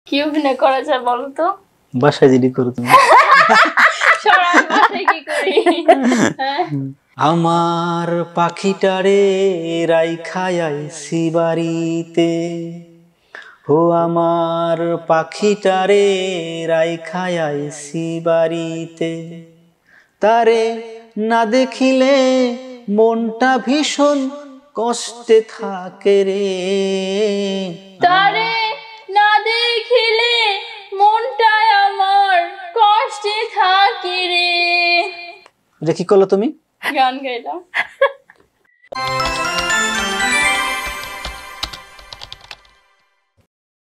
কি অভিনয় করা যায় বলো তো? বাসায় যদি করো তুমি। বাসায় কি করি? আমার পাখিটারে রাইখাই আইছি বাড়িতে, ও আমার পাখিটারে রাইখাই আইছি বাড়িতে, তারে না দেখিলে মনটা ভীষণ কষ্টে থাকে রে, তারে না দেখিলে মনটা আমার কষ্টে থাকে রে। এটা কি করলো তুমি? গান গাইলাম।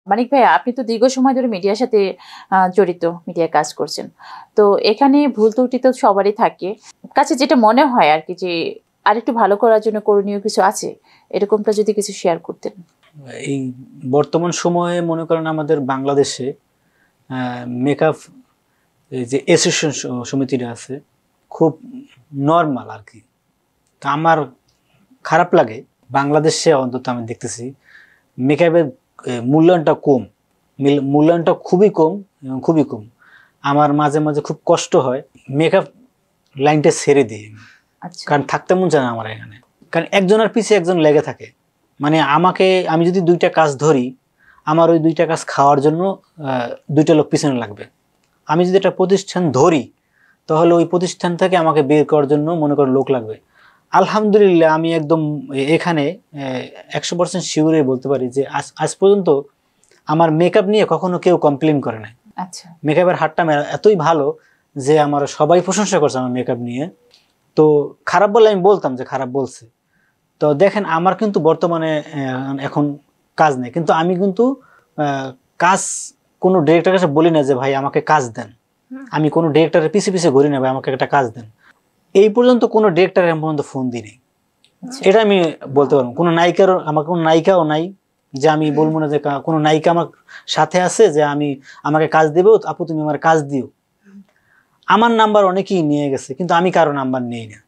মানিক ভাইয়া, আপনি তো দীর্ঘ সময় ধরে মিডিয়ার সাথে জড়িত, মিডিয়ায় কাজ করছেন, তো এখানে ভুল ত্রুটি তো সবারই থাকে, কাছে যেটা মনে হয় আর কি যে আরেকটু ভালো করার জন্য করণীয় কিছু আছে, এরকমটা যদি কিছু শেয়ার করতেন। এই বর্তমান সময়ে মনে করেন আমাদের বাংলাদেশে মেকআপ যে অ্যাসোসিয়েশন সমিতিটা আছে খুব নর্মাল আর কি। তা আমার খারাপ লাগে, বাংলাদেশে অন্তত আমি দেখতেছি মেকআপের মূল্যায়নটা কম, মূল্যায়নটা খুবই কম এবং খুবই কম। আমার মাঝে মাঝে খুব কষ্ট হয়, মেকআপ লাইনটা ছেড়ে দিই, কারণ থাকতে মন চায় না আমার এখানে, কারণ একজনের পিছে একজন লেগে থাকে। মানে আমি যদি দুইটা কাজ ধরি, আমার ওই দুইটা কাজ খাওয়ার জন্য দুইটা লোক পিছনে লাগবে। আমি যদি একটা প্রতিষ্ঠান ধরি তাহলে ওই প্রতিষ্ঠান থেকে আমাকে বের করার জন্য মনে করেন লোক লাগবে। আলহামদুলিল্লাহ আমি একদম এখানে 100% শিওরে বলতে পারি যে আজ পর্যন্ত আমার মেকআপ নিয়ে কখনো কেউ কমপ্লেন করে নাই। আচ্ছা, মেকআপের হাতটা এতই ভালো যে আমার সবাই প্রশংসা করছে আমার মেকআপ নিয়ে। তো খারাপ বলে আমি বলতাম যে খারাপ বলছে। তো দেখেন আমার কিন্তু বর্তমানে এখন কাজ নেই, কিন্তু আমি কিন্তু কাজ কোনো ডিরেক্টরের কাছে বলি না যে ভাই আমাকে কাজ দেন, আমি কোনো ডিরেক্টরের পিছে পিছে ঘুরি না ভাই আমাকে একটা কাজ দেন। এই পর্যন্ত কোনো ডিরেক্টর এখন পর্যন্ত ফোন দিই, এটা আমি বলতে পারবো। কোনো নায়িকারও, আমার কোনো নায়িকাও নাই যে আমি বলবো না যে কোনো নায়িকা আমার সাথে আছে যে আমাকে কাজ দেবো, আপু তুমি আমার কাজ দিও। আমার নাম্বার অনেকেই নিয়ে গেছে, কিন্তু আমি কারো নাম্বার নেই না,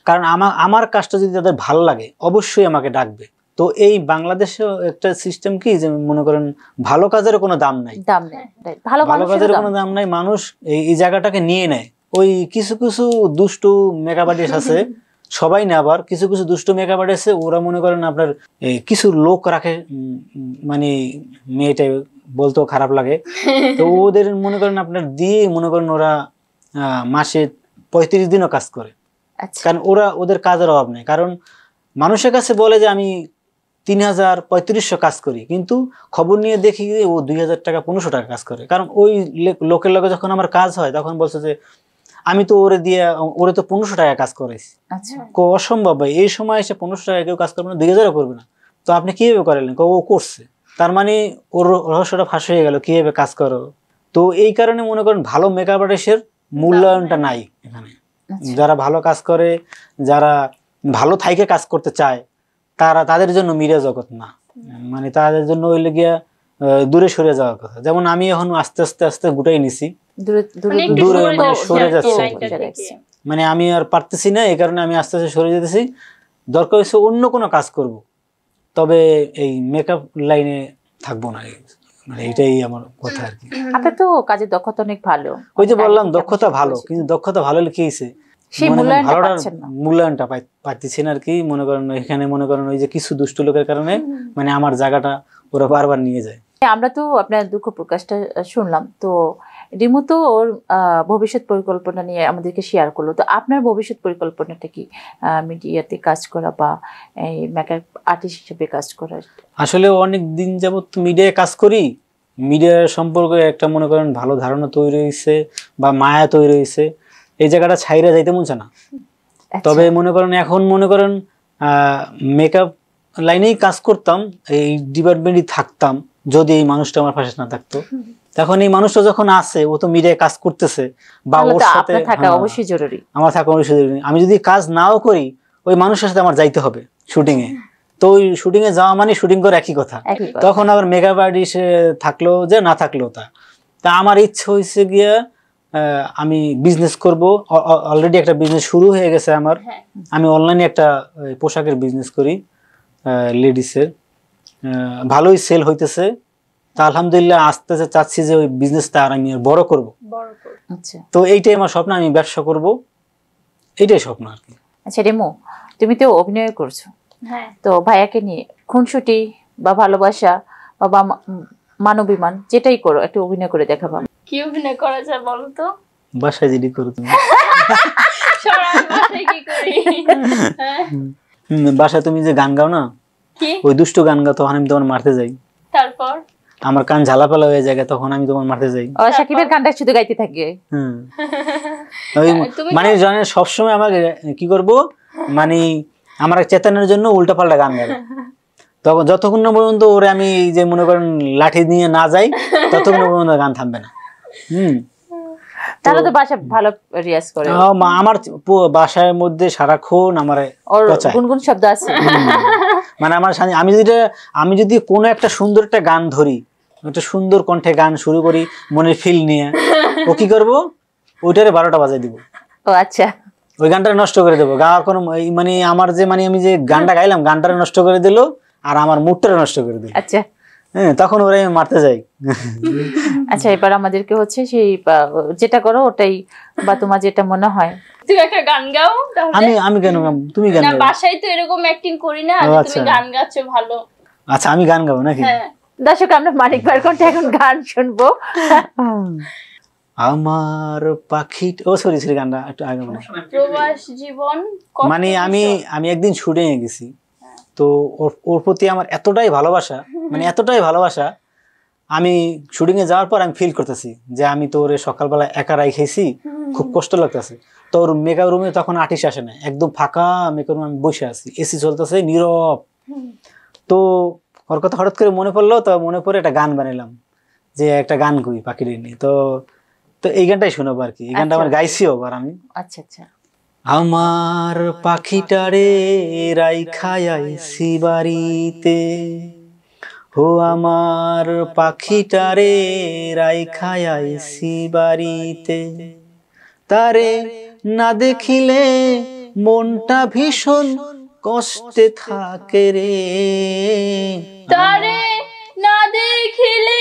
কারণ আমার কাজটা যদি তাদের ভালো লাগে অবশ্যই আমাকে ডাকবে। তো এই বাংলাদেশে একটা সিস্টেম কি যে মনে করেন ভালো কাজের কোনো দাম নাই, ভালো কাজের কোনো দাম নাই, মানুষ এই জায়গাটাকে নিয়ে নেয়। ওই কিছু কিছু দুষ্টু মেকআপ আর্টিস্ট আছে, সবাই না, আবার কিছু কিছু দুষ্টু মেকআপ আর্টিস্ট আছে, ওরা মনে করেন আপনার কিছু লোক রাখে, মানে মেয়েটা বলতেও খারাপ লাগে, তো ওদের মনে করেন আপনার দিয়ে মনে করেন ওরা মাসে 35 দিনও কাজ করে, কারণ ওদের কাজের অভাব নেই। কারণ মানুষের কাছে বলে যে আমি 3000-3500 কাজ করি, কিন্তু খবর নিয়ে দেখি ও 2000 টাকা 1500 টাকা কাজ করে। কারণ ওই লোকের লগে যখন আমার কাজ হয় তখন বলছে যে আমি তো ওরে তো 1500 টাকা কাজ করেছি। অসম্ভব ভাই, এই সময় এসে 1500 টাকা কেউ কাজ করবে না, 2000ও করবে না। তো আপনি কিভাবে করালেন? ও করছে, তার মানে ওর রহস্যটা ফাঁস হয়ে গেল কিভাবে কাজ করো। তো এই কারণে মনে করেন ভালো মেকআপ আর্টিস্টের মূল্যায়নটা নাই এখানে। যারা ভালো কাজ করে, যারা ভালো থাইকে কাজ করতে চায়, তাদের জন্য মিডিয়া জগৎ না, মানে তাদের জন্য হইলে গিয়া দূরে সরে যাওয়ার কথা। যেমন আমি এখন আস্তে আস্তে আস্তে গুটাই নিছি, দূরে মানে সরে যাচ্ছে, মানে আমি আর পারতেছি না, এই কারণে আমি আস্তে আস্তে সরে যেতেছি। দরকার হচ্ছে অন্য কোনো কাজ করব, তবে এই মেকআপ লাইনে থাকবো না, মানে এটাই আমার কথা আর কি। আপনার তো কাজের দক্ষতা অনেক ভালো, ওই যে বললাম দক্ষতা ভালো, কিন্তু দক্ষতা ভালো হলে কি হয়েছে, মূল্যায়নটা পাচ্ছি না আর কি। মনে করেন এখানে মনে করেন ওই যে কিছু দুষ্ট লোকের কারণে মানে আমার জায়গাটা ওরা বারবার নিয়ে যায়। আমরা তো আপনার দুঃখ প্রকাশটা শুনলাম, তো রিমু তো ওর ভবিষ্যৎ পরিকল্পনা নিয়ে আমাদেরকে শেয়ার করলো, তো আপনার ভবিষ্যৎ পরিকল্পনাটা কি মিডিয়াতে কাজ করা বা এই মেকআপ আর্টিস্ট হিসেবে কাজ করা? আসলে অনেক দিন যাবত মিডিয়ায় কাজ করি, মিডিয়ার সম্পর্কে একটা মনে করেন ভালো ধারণা তৈরি হয়েছে বা মায়া তৈরি হয়েছে, এই জায়গাটা ছাইরা যাইতে মন চায় না। তবে মনে করেন এখন মনে করেন মেকআপ লাইনেই কাজ করতাম, এই ডিপার্টমেন্টই থাকতাম যদি এই মানুষটা আমার পাশে না থাকতো। তখন এই মানুষটা যখন আছে, ও তো মিডিয়ায় কাজ করতেছে, বা ওর সাথে থাকা অবশ্যই জরুরি, আমার থাকা অবশ্যই জরুরি। আমি যদি কাজ নাও করি ওই মানুষের সাথে আমার যাইতে হবে শুটিং এ, তো ওই শুটিং এ যাওয়া মানে শুটিং করে একই কথা। তখন আবার মেকআপ আর্টিস্ট থাকলো যে না থাকলো তা আমার ইচ্ছে হয়েছে গিয়া আমি বিজনেস করব। অলরেডি একটা বিজনেস শুরু হয়ে গেছে আমার, আমি অনলাইনে একটা পোশাকের বিজনেস করি লেডিসের, ভালোই সেল হইতেছে, তো আলহামদুলিল্লাহ আস্তে আস্তে চাচ্ছি যে ওই বিজনেসটা আর আমি আর বড় করব। বড় করে। আচ্ছা তো এইটাই আমার স্বপ্ন, আমি ব্যবসা করব, এইটাই স্বপ্ন আর কি। আচ্ছা রেমু, তুমি তো অভিনয় করছো, হ্যাঁ তো ভাইয়াকে নিয়ে খুনসুটি বা ভালোবাসা বা মানবিমান যেটাই করো একটু অভিনয় করে দেখাবো। কি অভিনয় করা যায় বলো তো? বাসায় যদি করো তুমি। সরাই বাসায় কি করি? হ্যাঁ, বাসায় তুমি যে গান গাও না, কি ওই দুষ্ট গান গাও, তখন আমি তোমার মারতে যাই, তারপর? আমার কান ঝালাপালা হয়ে যায়, তখন আমি তোমার মারতে যাই। ও সাকিবের গানটা শুধু গাইতে থাকে। হুম। ওই তুমি মানে জানেন সবসময় আমাকে কি করব, মানে আমার চেতনের জন্য উল্টাপাল্টা গান গাবে, তখন যতক্ষণ না পর্যন্ত ওরে আমি যে মনে করেন লাঠি নিয়ে না যাই ততক্ষণ পর্যন্ত গান থামবে না। তাহলে তো বাসা ভালো রিয়াজ করে, আমার বাসার মধ্যে সারাক্ষণ আমার ওর পচায়। গুনগুন শব্দ আছে। মানে আমার আমি যদি কোনো একটা সুন্দর একটা গান ধরি, একটা সুন্দর কণ্ঠে গান শুরু করি মনের ফিল নিয়ে, ও কি করবো, ওইটারে 12টা বাজাই দিব, ও আচ্ছা, ওই গানটা নষ্ট করে দেবো। গাওয়ার কোনো মানে আমার যে মানে আমি যে গানটা গাইলাম গানটা নষ্ট করে দিল আর আমার মুডটা নষ্ট করে দিল। আচ্ছা হ্যাঁ, তখন ওরা আমি মারতে যাই। আচ্ছা এবার আমাদেরকে হচ্ছে সেই যেটা করো ওটাই, বা তোমার যেটা মনে হয়। তুমি একটা গান গাও তাহলে। আমি কেন গাবো, তুমি গান না গাও। বাসায় তো এরকম অ্যাক্টিং করি না ও যে আচ্ছা। তুমি গান গাচ্ছো ভালো। আচ্ছা আমি গান গাবো নাকি? হ্যাঁ দর্শক আমরা মানিক ভাইয়ের কণ্ঠে এখন গান শুনবো। আমার পাখি, ও সরি গানটা একটু আগে মনে হয়। প্রবাস জীবন কত মানে বিষয়। আমি একদিন শুটিং এ গেছি, তো ওর প্রতি আমার এতটাই ভালোবাসা, মানে এতটাই ভালোবাসা, আমি শুটিং এ যাওয়ার পর আমি ফিল করতেছি যে আমি তো ওরে সকালবেলা একা রাইখেছি, খুব কষ্ট লাগতেছে। তো ওর মেকআপ রুমে তখন আর্টিস্ট আসে না, একদম ফাঁকা মেকআপ রুমে আমি বসে আছি, এসি চলতেছে নীরব। তো ওর কথা হঠাৎ করে মনে পড়লো, তো মনে পড়ে একটা গান বানালাম যে একটা গান করি পাখির নিয়ে। তো এই গানটাই শোনাবো আর কি, এই গানটা আমার গাইছিও আবার আমি। আচ্ছা আচ্ছা। আমার পাখিটারে রাইখায় আইছি বাড়িতে, ও আমার পাখিটারে রাইখায় আইছি বাড়িতে, তারে না দেখিলে মনটা ভীষণ কষ্টে থাকে রে, তারে না দেখিলে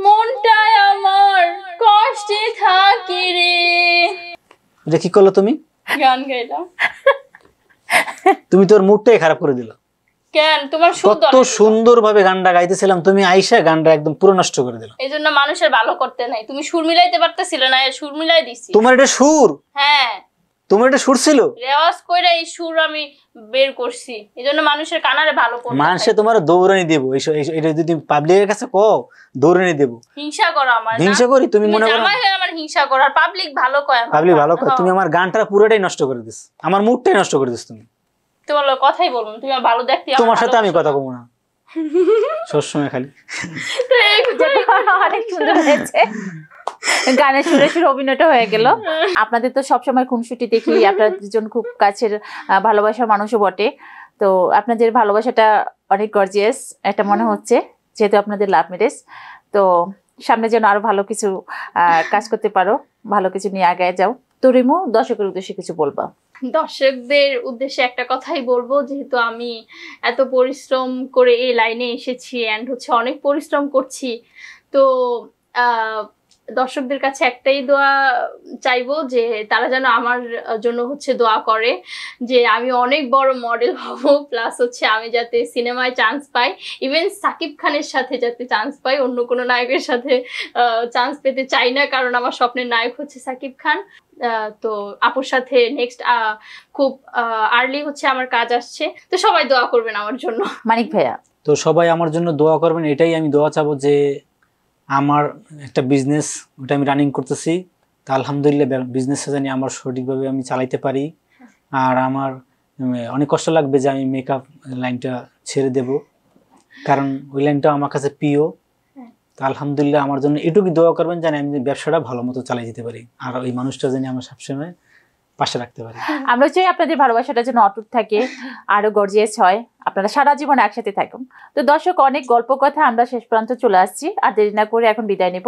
মনটা আমার কষ্টে থাকে রে। এটা কি করলো তুমি? গান গাইলাম। তুমি তোর মুডটাই খারাপ করে দিল। কেন তোমার সুর কত সুন্দর ভাবে গানটা গাইতেছিলাম, তুমি আইসা গানটা একদম পুরো নষ্ট করে দিল। এই জন্য মানুষের ভালো করতে নাই, তুমি সুর মিলাইতে পারতেছিলে না, সুর মিলাই দিছি। তোমার এটা সুর? হ্যাঁ তোমার এটা সুর ছিল? রেওয়াজ কইরা এই সুর আমি বের করছি, এই জন্য মানুষের কানারে ভালো করতে। মানুষে তোমার দৌড়ানি দেবো, এটা যদি তুমি পাবলিকের কাছে কও দৌড়ানি দেবো। হিংসা করো আমার, হিংসা করি? তুমি মনে করো জামাই হয়ে আমার হিংসা করো, আর পাবলিক ভালো কয় আমার। পাবলিক ভালো কয়? তুমি আমার গানটা পুরোটাই নষ্ট করে দিস, আমার মুডটাই নষ্ট করে দিস তুমি। তোমার লগে কথাই বলবো না, তুমি আমার ভালো দেখতে। তোমার সাথে আমি কথা বলবো না সবসময় খালি। অনেক সুন্দর হয়েছে, গানের সুরে সুরে অভিনয়টা হয়ে গেল। আপনাদের তো সবসময় খুনসুটি দেখি, আপনারা দুজন খুব কাছের ভালোবাসার মানুষও বটে। তো আপনাদের ভালোবাসাটা অনেক গর্জিয়াস এটা মনে হচ্ছে, যেহেতু আপনাদের লাভ ম্যারেজ। তো সামনে যেন আরো ভালো কিছু কাজ করতে পারো, ভালো কিছু নিয়ে আগায় যাও। তো রিমু, দর্শকের উদ্দেশ্যে কিছু বলবা? দর্শকদের উদ্দেশ্যে একটা কথাই বলবো, যেহেতু আমি এত পরিশ্রম করে এই লাইনে এসেছি এন্ড হচ্ছে অনেক পরিশ্রম করছি, তো দর্শকদের কাছে একটাই দোয়া চাইবো যে তারা যেন আমার জন্য হচ্ছে দোয়া করে যে আমি অনেক বড় মডেল হব, প্লাস হচ্ছে আমি যাতে সিনেমায় চান্স পাই, ইভেন সাকিব খানের সাথে যাতে চান্স পাই, অন্য কোনো নায়কের সাথে চান্স পেতে চাই না, কারণ আমার স্বপ্নের নায়ক হচ্ছে সাকিব খান। তো আপুর সাথে নেক্সট খুব আর্লি হচ্ছে আমার কাজ আসছে, তো সবাই দোয়া করবেন আমার জন্য। মানিক ভাইয়া? তো সবাই আমার জন্য দোয়া করবেন, এটাই আমি দোয়া চাবো যে আমার একটা বিজনেস, ওটা আমি রানিং করতেছি, তা আলহামদুলিল্লাহ বিজনেসটা জানি আমার সঠিকভাবে আমি চালাইতে পারি। আর আমার অনেক কষ্ট লাগবে যে আমি মেকআপ লাইনটা ছেড়ে দেব, কারণ ওই লাইনটা আমার কাছে প্রিয়। তা আলহামদুলিল্লাহ আমার জন্য এটুকু দোয়া করবেন যেন আমি ব্যবসাটা ভালো মতো চালিয়ে যেতে পারি, আর ওই মানুষটা যেন আমার সবসময় পাশে রাখতে পারি। আমরা চাই আপনাদের ভালোবাসাটা যেন অটুট থাকে, আরো গর্জিয়াস হয়, আপনারা সারা জীবন একসাথে থাকুন। তো দর্শক, অনেক গল্প কথা আমরা শেষ প্রান্ত চলে আসছি, আর দেরি না করে এখন বিদায় নেব।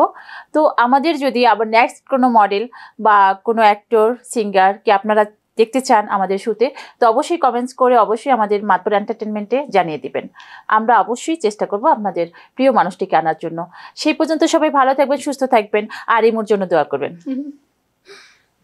তো আমাদের যদি আবার নেক্সট কোনো মডেল বা কোনো অ্যাক্টর সিঙ্গার কি আপনারা দেখতে চান আমাদের শুতে, তো অবশ্যই কমেন্টস করে অবশ্যই আমাদের মাতবর এন্টারটেনমেন্টে জানিয়ে দিবেন। আমরা অবশ্যই চেষ্টা করব আপনাদের প্রিয় মানুষটিকে আনার জন্য। সেই পর্যন্ত সবাই ভালো থাকবেন, সুস্থ থাকবেন, আর ইমুর জন্য দোয়া করবেন।